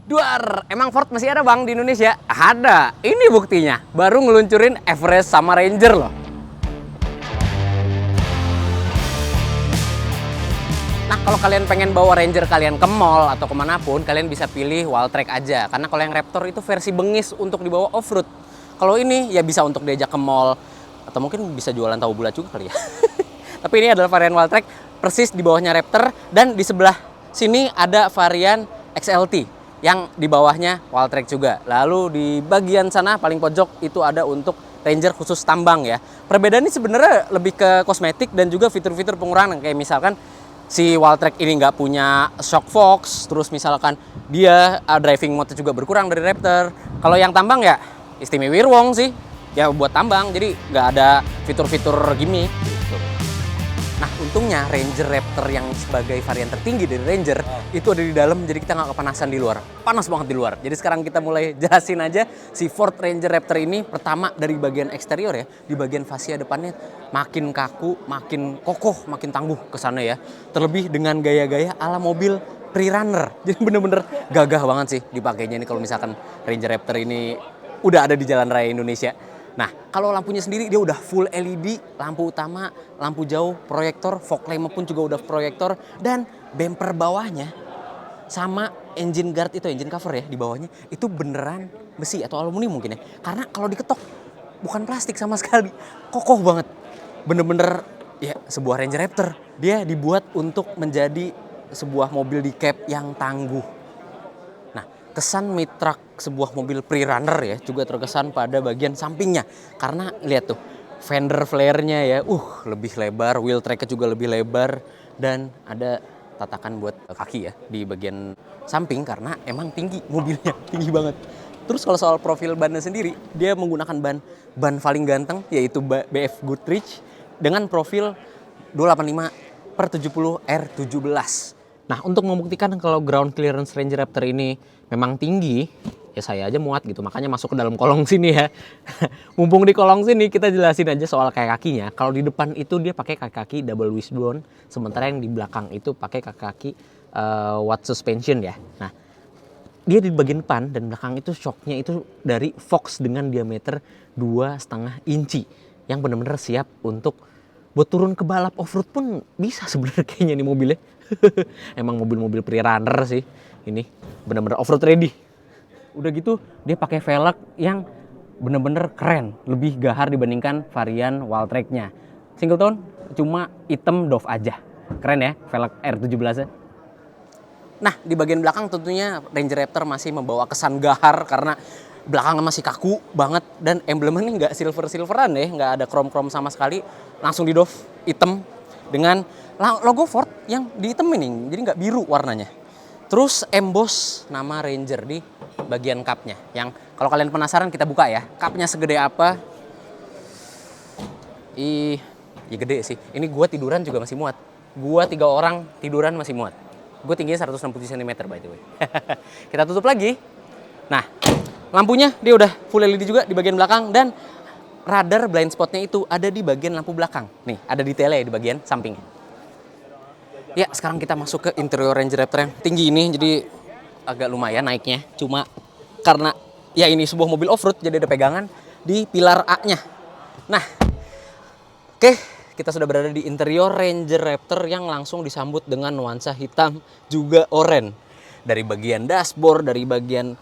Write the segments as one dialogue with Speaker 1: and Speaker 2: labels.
Speaker 1: Duar, emang Ford masih ada bang di Indonesia? Ada, ini buktinya. Baru ngeluncurin Everest sama Ranger loh. Nah kalau kalian pengen bawa Ranger kalian ke mall atau kemanapun, kalian bisa pilih Walltrack aja. Karena kalau yang Raptor itu versi bengis untuk dibawa off-road. Kalau ini ya bisa untuk diajak ke mall. Atau mungkin bisa jualan tahu bulat juga kali ya. Tapi ini adalah varian Walltrack, persis di bawahnya Raptor. Dan di sebelah sini ada varian XLT. Yang di bawahnya Walltrack juga. Lalu di bagian sana paling pojok itu ada untuk Ranger khusus tambang ya. Perbedaannya sebenarnya lebih ke kosmetik dan juga fitur-fitur pengurangan. Kayak misalkan si Walltrack ini nggak punya shock fox, terus misalkan dia driving mode juga berkurang dari Raptor. Kalau yang tambang ya istimewa Wirwong sih, ya buat tambang, jadi nggak ada fitur-fitur gimmick gitu. Nah untungnya Ranger Raptor yang sebagai varian tertinggi dari Ranger itu ada di dalam, jadi kita nggak kepanasan di luar. Panas banget di luar. Jadi sekarang kita mulai jelasin aja si Ford Ranger Raptor ini. Pertama dari bagian eksterior ya, di bagian fascia depannya makin kaku, makin kokoh, makin tangguh ke sana ya. Terlebih dengan gaya-gaya ala mobil pre-runner. Jadi bener-bener gagah banget sih dipakainya ini kalau misalkan Ranger Raptor ini udah ada di jalan raya Indonesia. Nah, kalau lampunya sendiri dia udah full LED, lampu utama, lampu jauh, proyektor, fog lamp pun juga udah proyektor, dan bumper bawahnya sama engine guard itu, engine cover ya di bawahnya, itu beneran besi atau aluminium mungkin ya. Karena kalau diketok bukan plastik sama sekali, kokoh banget. Bener-bener ya sebuah Ranger Raptor. Dia dibuat untuk menjadi sebuah mobil di cab yang tangguh. Nah, kesan mid-truck sebuah mobil pre-runner ya juga terkesan pada bagian sampingnya. Karena lihat tuh, fender flare-nya ya, lebih lebar, wheel track-nya juga lebih lebar, dan ada tatakan buat kaki ya di bagian samping karena emang tinggi mobilnya, tinggi banget. Terus kalau soal profil bannya sendiri, dia menggunakan ban paling ganteng yaitu BF Goodrich dengan profil 285 per 70 R17. Nah, untuk membuktikan kalau ground clearance Ranger Raptor ini memang tinggi, ya saya aja muat gitu. Makanya masuk ke dalam kolong sini ya. Mumpung di kolong sini kita jelasin aja soal kaki-kakinya. Kalau di depan itu dia pakai kaki-kaki double wishbone, sementara yang di belakang itu pakai kaki-kaki watt suspension ya. Nah, dia di bagian depan dan belakang itu shocknya itu dari Fox dengan diameter 2,5 inci yang benar-benar siap untuk buat turun ke balap off-road pun bisa sebenarnya kayaknya nih mobilnya. Emang mobil-mobil pre-runner sih ini, benar-benar off-road ready. Udah gitu dia pakai velg yang benar-benar keren, lebih gahar dibandingkan varian Walltrack-nya. Single tone cuma hitam doff aja. Keren ya velg R17-nya. Nah, di bagian belakang tentunya Ranger Raptor masih membawa kesan gahar karena belakangnya masih kaku banget dan emblemnya nggak silver-silveran ya, nggak ada krom-krom sama sekali, langsung di doff hitam dengan logo Ford yang dihitemin nih, jadi nggak biru warnanya. Terus emboss nama Ranger di bagian cupnya, yang kalau kalian penasaran kita buka ya, cupnya segede apa. Ya gede sih, ini gua tiduran juga masih muat. Gua 3 orang tiduran masih muat. Gue tingginya 167 cm by the way. Kita tutup lagi. Nah, lampunya dia udah full LED juga di bagian belakang, dan radar blind spotnya itu ada di bagian lampu belakang. Nih, ada detailnya di bagian sampingnya. Ya, sekarang kita masuk ke interior Ranger Raptor yang tinggi ini, jadi agak lumayan naiknya. Cuma karena ya ini sebuah mobil off-road, jadi ada pegangan di pilar A-nya. Nah, oke. Kita sudah berada di interior Ranger Raptor yang langsung disambut dengan nuansa hitam juga oranye. Dari bagian dashboard, dari bagian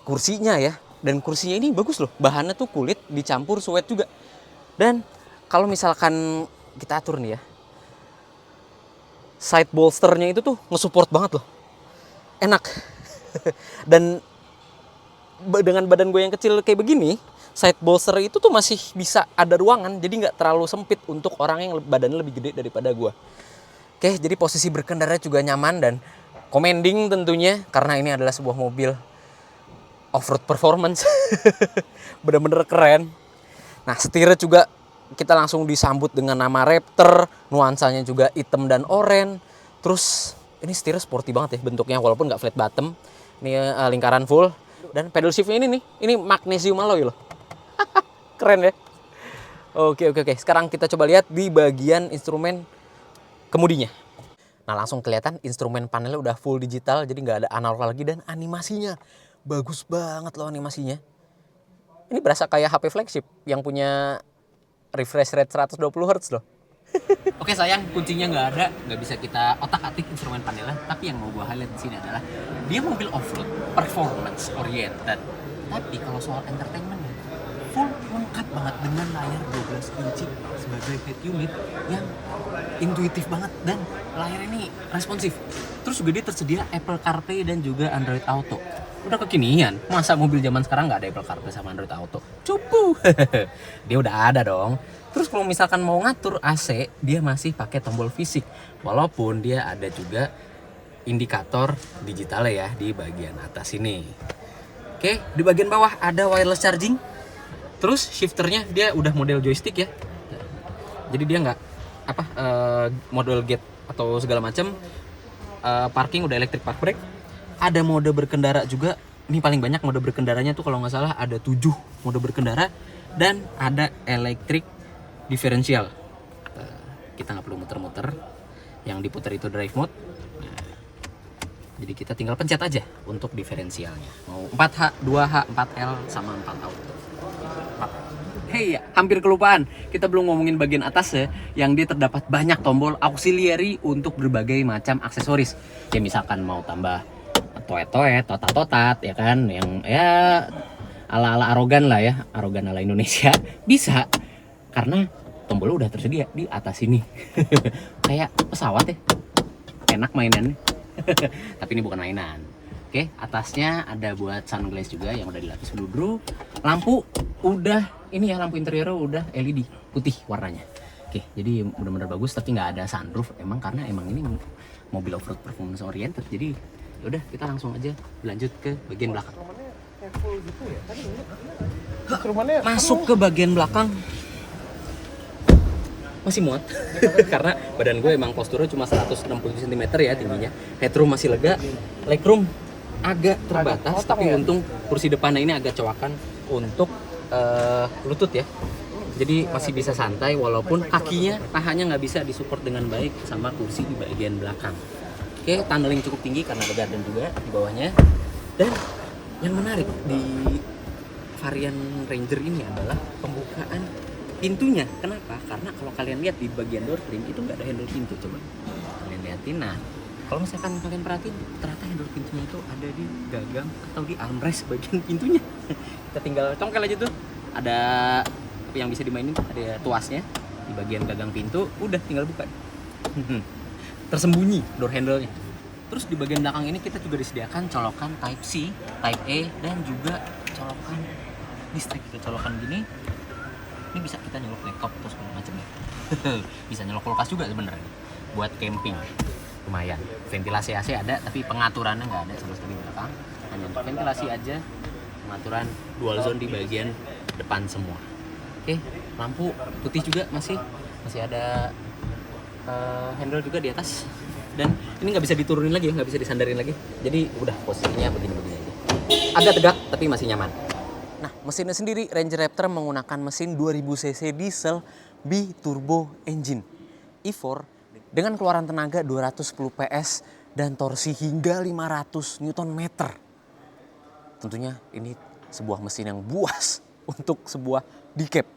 Speaker 1: kursinya ya. Dan kursinya ini bagus loh, bahannya tuh kulit dicampur suede juga. Dan kalau misalkan kita atur nih ya, side bolsternya itu tuh nge-support banget loh. Enak. Dan dengan badan gue yang kecil kayak begini, side bolster itu tuh masih bisa ada ruangan, jadi nggak terlalu sempit untuk orang yang badannya lebih gede daripada gue. Oke, jadi posisi berkendara juga nyaman dan commanding tentunya, karena ini adalah sebuah mobil off-road performance. Bener-bener keren. Nah, setirnya juga kita langsung disambut dengan nama Raptor, nuansanya juga hitam dan oranye. Terus ini setirnya sporty banget ya bentuknya, walaupun nggak flat bottom. Ini lingkaran full. Dan pedal shiftnya ini nih, ini magnesium alloy loh. Keren ya. Oke. Sekarang kita coba lihat di bagian instrumen kemudinya. Nah langsung kelihatan instrumen panelnya udah full digital, jadi nggak ada analog lagi, dan animasinya bagus banget loh animasinya. Ini berasa kayak HP flagship yang punya refresh rate 120 Hz loh. Oke sayang, kuncinya nggak ada, nggak bisa kita otak-atik instrumen panelnya. Tapi yang mau gue highlight di sini adalah dia mobil off-road, performance oriented. Tapi kalau soal entertainmentnya, full lengkap banget dengan layar 12 inci sebagai head unit yang intuitif banget, dan layar ini responsif. Terus juga dia tersedia Apple CarPlay dan juga Android Auto. Udah kekinian, masa mobil zaman sekarang nggak ada Apple CarPlay sama Android Auto? Cupu. Dia udah ada dong. Terus kalau misalkan mau ngatur AC, dia masih pakai tombol fisik. Walaupun dia ada juga indikator digitalnya ya di bagian atas ini. Oke, di bagian bawah ada wireless charging. Terus shifternya dia udah model joystick ya. Jadi dia nggak model gate atau segala macam. Parking udah electric park brake. Ada mode berkendara juga. Ini paling banyak mode berkendaranya tuh kalau nggak salah ada 7 mode berkendara, dan ada electric differential. Kita nggak perlu muter-muter, yang diputar itu drive mode. Jadi kita tinggal pencet aja untuk diferensialnya. Mau 4H, 2H, 4L, sama 4 auto. Hei, hampir kelupaan. Kita belum ngomongin bagian atas ya, yang dia terdapat banyak tombol auxiliary untuk berbagai macam aksesoris. Ya misalkan mau tambah toet-toet, totat-totat, ya kan, yang ya ala-ala arogan lah ya, arogan ala Indonesia, bisa. Karena tombolnya udah tersedia di atas sini. Kayak pesawat ya, enak mainannya. Tapi ini bukan mainan. Oke, atasnya ada buat sunglass juga yang udah dilapis bludru. Lampu udah, ini ya lampu interior udah LED putih warnanya. Oke, jadi benar-benar bagus, tapi nggak ada sunroof emang, karena emang ini mobil off-road performance oriented. Jadi udah, kita langsung aja lanjut ke bagian belakang. Masuk ke bagian belakang masih muat karena badan gue emang posturnya cuma 160 cm ya tingginya. Headroom masih lega, legroom agak terbatas, tapi untung kursi depannya ini agak cowakan untuk lutut ya. Jadi masih bisa santai, walaupun kakinya, pahanya nggak bisa disupport dengan baik sama kursi di bagian belakang. Oke, tunneling cukup tinggi karena ada garden juga di bawahnya. Dan yang menarik di varian Ranger ini adalah pembukaan pintunya. Kenapa? Karena kalau kalian lihat di bagian door trim itu nggak ada handle pintu. Coba kalian lihatin. Nah, kalau misalkan kalian perhatiin, ternyata handle pintunya itu ada di gagang atau di armrest bagian pintunya. Kita tinggal congkel aja tuh. Ada yang bisa dimainin, ada tuasnya di bagian gagang pintu. Udah tinggal buka. Tersembunyi door handle-nya. Terus di bagian belakang ini kita juga disediakan colokan Type C, Type A, dan juga colokan listrik. Kita colokan gini. Ini bisa kita nyolok laptop atau segala macam ya. Bisa nyolok kulkas juga sebenarnya. Buat camping. Lumayan. Ventilasi AC ada, tapi pengaturannya nggak ada sama sekali di belakang. Hanya untuk ventilasi aja. Pengaturan dual zone di bagian depan semua. Oke, lampu putih juga masih ada handle juga di atas. Dan ini nggak bisa diturunin lagi ya, nggak bisa disandarin lagi. Jadi udah posisinya begini-begini aja. Agak tegak tapi masih nyaman. Nah, mesinnya sendiri Ranger Raptor menggunakan mesin 2000 cc diesel bi-turbo engine E4 dengan keluaran tenaga 210 PS dan torsi hingga 500 Nm. Tentunya ini sebuah mesin yang buas untuk sebuah decap.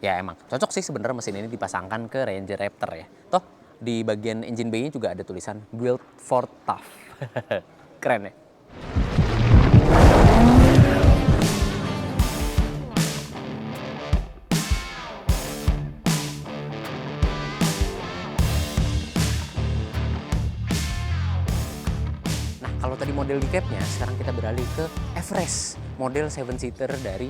Speaker 1: Ya emang cocok sih sebenarnya mesin ini dipasangkan ke Ranger Raptor ya. Toh di bagian engine bay-nya juga ada tulisan Built for Tough. Keren ya. Kalau tadi model decapnya, sekarang kita beralih ke Everest, model 7-seater dari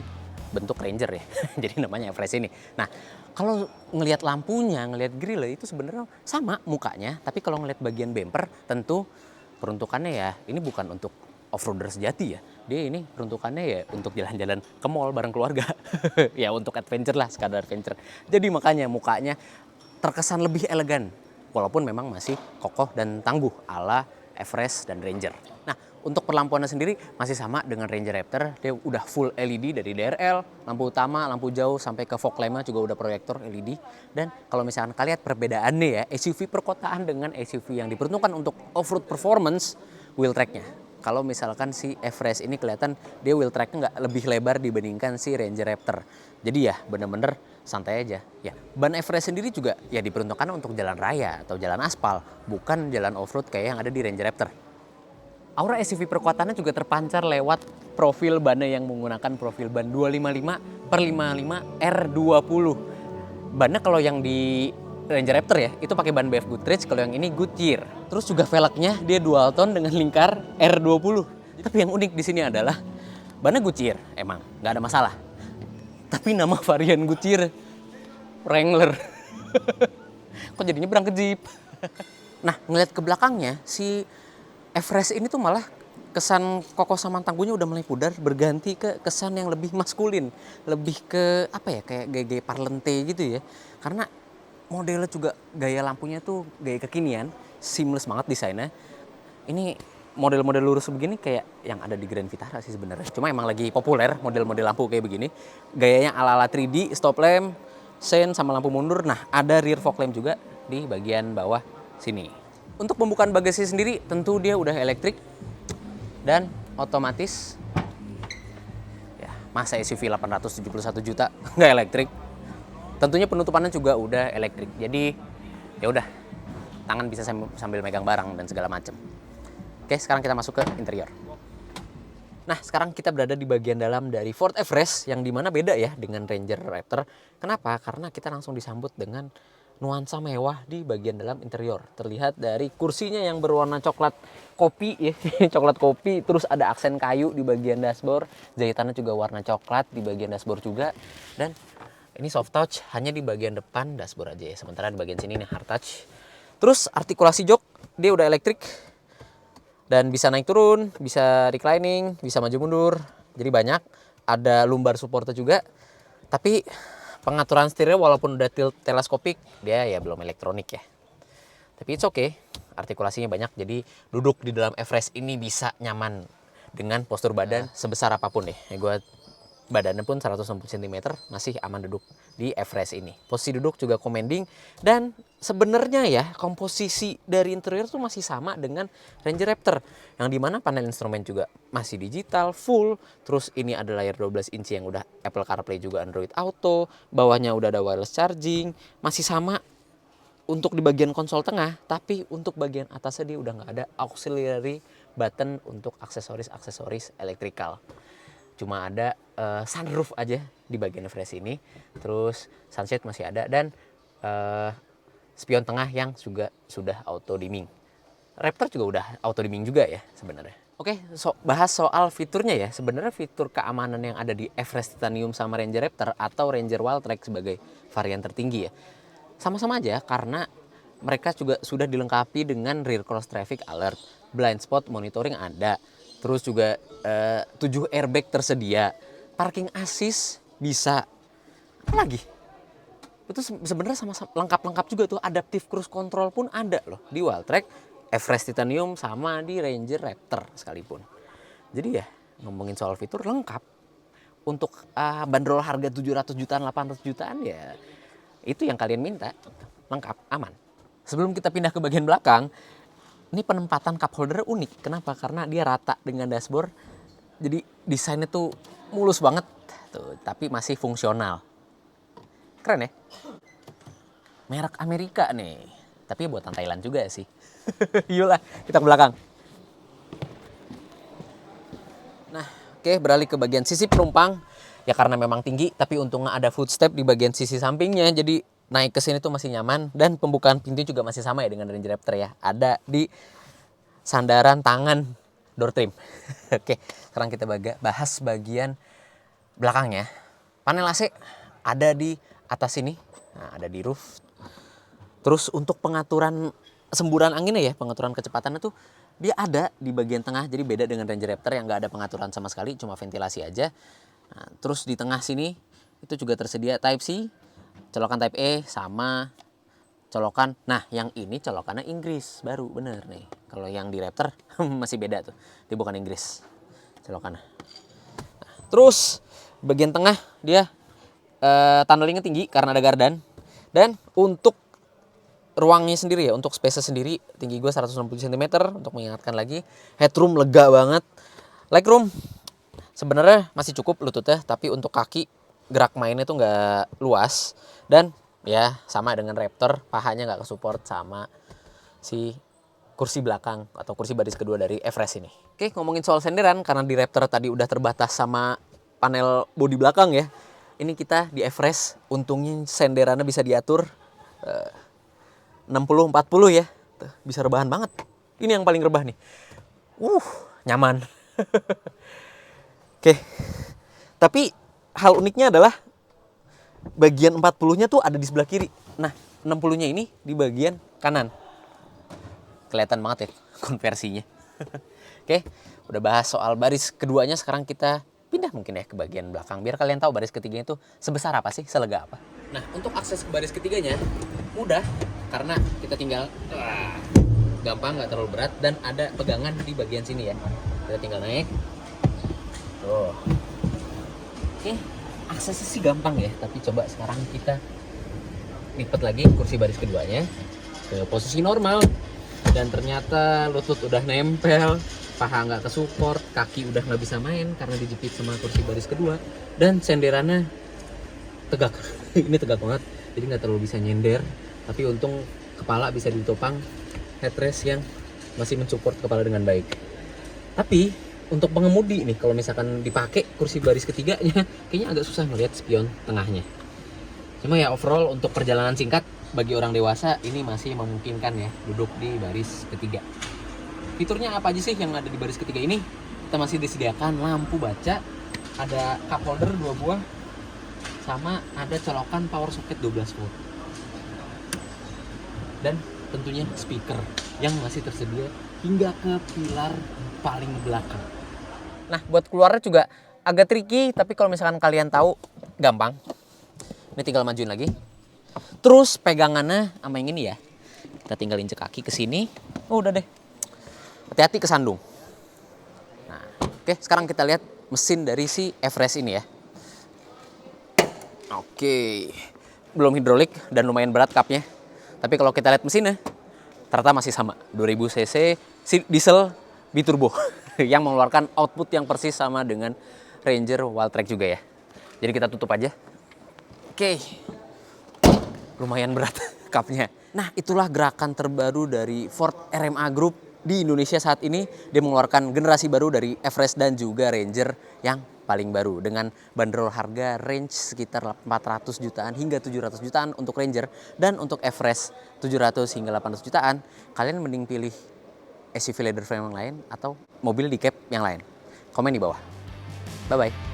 Speaker 1: bentuk Ranger ya. Jadi namanya Everest ini. Nah, kalau ngelihat lampunya, ngelihat grille itu sebenarnya sama mukanya, tapi kalau ngelihat bagian bumper tentu peruntukannya ya ini bukan untuk off-roader sejati ya. Dia ini peruntukannya ya untuk jalan-jalan ke mall bareng keluarga. Ya untuk adventure lah, sekadar adventure. Jadi makanya mukanya terkesan lebih elegan, walaupun memang masih kokoh dan tangguh ala Everest, dan Ranger. Nah, untuk perlampuannya sendiri masih sama dengan Ranger Raptor. Dia udah full LED dari DRL, lampu utama, lampu jauh, sampai ke fog lamp juga udah proyektor LED. Dan kalau misalkan kalian lihat perbedaannya ya, SUV perkotaan dengan SUV yang diperuntukkan untuk off-road performance, wheel tracknya. Kalau misalkan si Everest ini kelihatan dia wheel tracknya nggak lebih lebar dibandingkan si Ranger Raptor. Jadi ya bener-bener santai aja. Ya, ban Everest sendiri juga ya diperuntukkan untuk jalan raya atau jalan aspal, bukan jalan off-road kayak yang ada di Ranger Raptor. Aura SUV perkuatannya juga terpancar lewat profil bannya yang menggunakan profil ban 255/55 R20. Bannya kalau yang di Ranger Raptor ya, itu pakai ban BF Goodrich, kalau yang ini Goodyear. Terus juga velgnya dia dual tone dengan lingkar R20. Tapi yang unik di sini adalah bannya Goodyear, emang nggak ada masalah. Tapi nama varian Goodyear Wrangler. Kok jadinya berangkat Jeep? Nah, ngeliat ke belakangnya, si Everest ini tuh malah kesan kokoh sama tangguhnya udah mulai pudar, berganti ke kesan yang lebih maskulin, lebih ke apa ya, kayak gaya-gaya parlente gitu ya. Karena modelnya juga gaya lampunya tuh gaya kekinian, seamless banget desainnya. Ini model-model lurus begini kayak yang ada di Grand Vitara sih sebenarnya. Cuma emang lagi populer model-model lampu kayak begini. Gayanya ala-ala 3D, stop lamp, sen sama lampu mundur. Nah, ada rear fog lamp juga di bagian bawah sini. Untuk pembukaan bagasi sendiri tentu dia udah elektrik dan otomatis. Ya, masa SUV 871 juta nggak elektrik. Tentunya penutupannya juga udah elektrik. Jadi ya udah, tangan bisa sambil megang barang dan segala macam. Oke, sekarang kita masuk ke interior. Nah, sekarang kita berada di bagian dalam dari Ford Everest yang dimana beda ya dengan Ranger Raptor. Kenapa? Karena kita langsung disambut dengan nuansa mewah di bagian dalam interior. Terlihat dari kursinya yang berwarna coklat kopi ya, coklat kopi, terus ada aksen kayu di bagian dashboard, jahitannya juga warna coklat di bagian dashboard juga, dan ini soft touch hanya di bagian depan dashboard aja ya, sementara di bagian sini nih hard touch. Terus artikulasi jok dia udah elektrik dan bisa naik turun, bisa reclining, bisa maju mundur, jadi banyak. Ada lumbar supportnya juga, tapi pengaturan setirnya walaupun udah teleskopik, dia ya belum elektronik ya. Tapi it's okay, artikulasinya banyak, jadi duduk di dalam Everest ini bisa nyaman dengan postur badan sebesar apapun deh. Ya, gue badannya pun 160 cm masih aman duduk di Everest ini. Posisi duduk juga commanding, dan sebenarnya ya komposisi dari interior tuh masih sama dengan Ranger Raptor, yang dimana panel instrumen juga masih digital full. Terus ini ada layar 12 inci yang udah Apple CarPlay juga Android Auto, bawahnya udah ada wireless charging, masih sama untuk di bagian konsol tengah, tapi untuk bagian atasnya dia udah nggak ada auxiliary button untuk aksesoris electrical. Cuma ada sunroof aja di bagian Everest ini, terus sunshade masih ada, dan spion tengah yang juga sudah auto dimming. Raptor juga udah auto dimming juga ya sebenarnya. Oke, bahas soal fiturnya ya. Sebenarnya fitur keamanan yang ada di Everest Titanium sama Ranger Raptor atau Ranger Wildtrak sebagai varian tertinggi ya, sama-sama aja, karena mereka juga sudah dilengkapi dengan rear cross traffic alert, blind spot monitoring ada, terus juga 7 airbag tersedia, parking assist bisa. Apa lagi? Itu sebenarnya sama-sama lengkap-lengkap juga tuh. Adaptive cruise control pun ada loh di Wildtrak, Everest Titanium sama di Ranger Raptor sekalipun. Jadi ya ngomongin soal fitur lengkap. Untuk bandrol harga 700 jutaan, 800 jutaan ya itu yang kalian minta, lengkap, aman. Sebelum kita pindah ke bagian belakang, ini penempatan cup holder unik. Kenapa? Karena dia rata dengan dashboard. Jadi desainnya tuh mulus banget tuh, tapi masih fungsional. Keren ya? Merek Amerika nih. Tapi buatan Thailand juga sih. Yulah, kita ke belakang. Nah, oke, beralih ke bagian sisi penumpang. Ya karena memang tinggi, tapi untungnya ada footstep di bagian sisi sampingnya. Jadi naik ke sini tuh masih nyaman, dan pembukaan pintu juga masih sama ya dengan Ranger Raptor ya. Ada di sandaran tangan door trim. Oke, sekarang kita bahas bagian belakangnya. Panel AC ada di atas sini. Nah, ada di roof. Terus untuk pengaturan semburan anginnya ya, pengaturan kecepatannya tuh dia ada di bagian tengah. Jadi beda dengan Ranger Raptor yang nggak ada pengaturan sama sekali, cuma ventilasi aja. Nah, terus di tengah sini itu juga tersedia Type C, colokan Type E sama colokan. Nah, yang ini colokannya Inggris baru, bener nih. Kalau yang di Raptor masih beda tuh. Dia bukan Inggris colokannya. Nah, terus bagian tengah dia tunnelingnya tinggi karena ada gardan. Dan untuk ruangnya sendiri ya, untuk space sendiri tinggi gue 160 cm untuk mengingatkan lagi. Headroom lega banget. Legroom sebenarnya masih cukup lututnya, tapi untuk kaki gerak mainnya tuh nggak luas. Dan ya sama dengan Raptor, pahanya nggak kesupport sama si kursi belakang atau kursi baris kedua dari Everest ini. Oke, ngomongin soal senderan, karena di Raptor tadi udah terbatas sama panel bodi belakang ya. Ini kita di Everest untungnya senderannya bisa diatur 60-40 ya. Tuh, bisa rebahan banget. Ini yang paling rebah nih. Nyaman. Oke. Tapi hal uniknya adalah bagian 40-nya tuh ada di sebelah kiri. Nah, 60-nya ini di bagian kanan. Kelihatan banget ya konversinya. Oke, udah bahas soal baris keduanya, sekarang kita pindah mungkin ya ke bagian belakang biar kalian tahu baris ketiganya itu sebesar apa sih, selega apa. Nah, untuk akses ke baris ketiganya mudah karena kita tinggal gampang, nggak terlalu berat, dan ada pegangan di bagian sini ya. Kita tinggal naik. Tuh. Oke, aksesnya sih gampang ya, tapi coba sekarang kita lipat lagi kursi baris keduanya ke posisi normal. Dan ternyata lutut udah nempel, paha nggak kesupport, kaki udah nggak bisa main karena dijepit sama kursi baris kedua, dan senderannya tegak. Ini tegak banget, jadi nggak terlalu bisa nyender, tapi untung kepala bisa ditopang headrest yang masih mensupport kepala dengan baik. Tapi untuk pengemudi nih, kalau misalkan dipakai kursi baris ketiganya, kayaknya agak susah melihat spion tengahnya. Cuma ya overall untuk perjalanan singkat bagi orang dewasa ini masih memungkinkan ya duduk di baris ketiga. Fiturnya apa aja sih yang ada di baris ketiga ini? Kita masih disediakan lampu baca, ada cup holder 2 buah, sama ada colokan power socket 12 volt. Dan tentunya speaker yang masih tersedia hingga ke pilar paling belakang. Nah, buat keluarnya juga agak tricky, tapi kalau misalkan kalian tahu gampang. Ini tinggal majuin lagi. Terus pegangannya sama yang ini ya. Kita tinggal injek kaki ke sini. Oh, udah deh. Hati-hati kesandung. Nah, oke, sekarang kita lihat mesin dari si Everest ini ya. Oke. Belum hidrolik dan lumayan berat cupnya. Tapi kalau kita lihat mesinnya, ternyata masih sama. 2000 cc diesel biturbo yang mengeluarkan output yang persis sama dengan Ranger Wildtrak juga ya. Jadi kita tutup aja. Oke. Lumayan berat cupnya. Nah, itulah gerakan terbaru dari Ford RMA Group di Indonesia saat ini. Dia mengeluarkan generasi baru dari Everest dan juga Ranger yang paling baru dengan bandrol harga range sekitar 400 jutaan hingga 700 jutaan untuk Ranger, dan untuk Everest 700 hingga 800 jutaan. Kalian mending pilih SUV leather frame yang lain atau mobil di cab yang lain. Komen di bawah. Bye bye.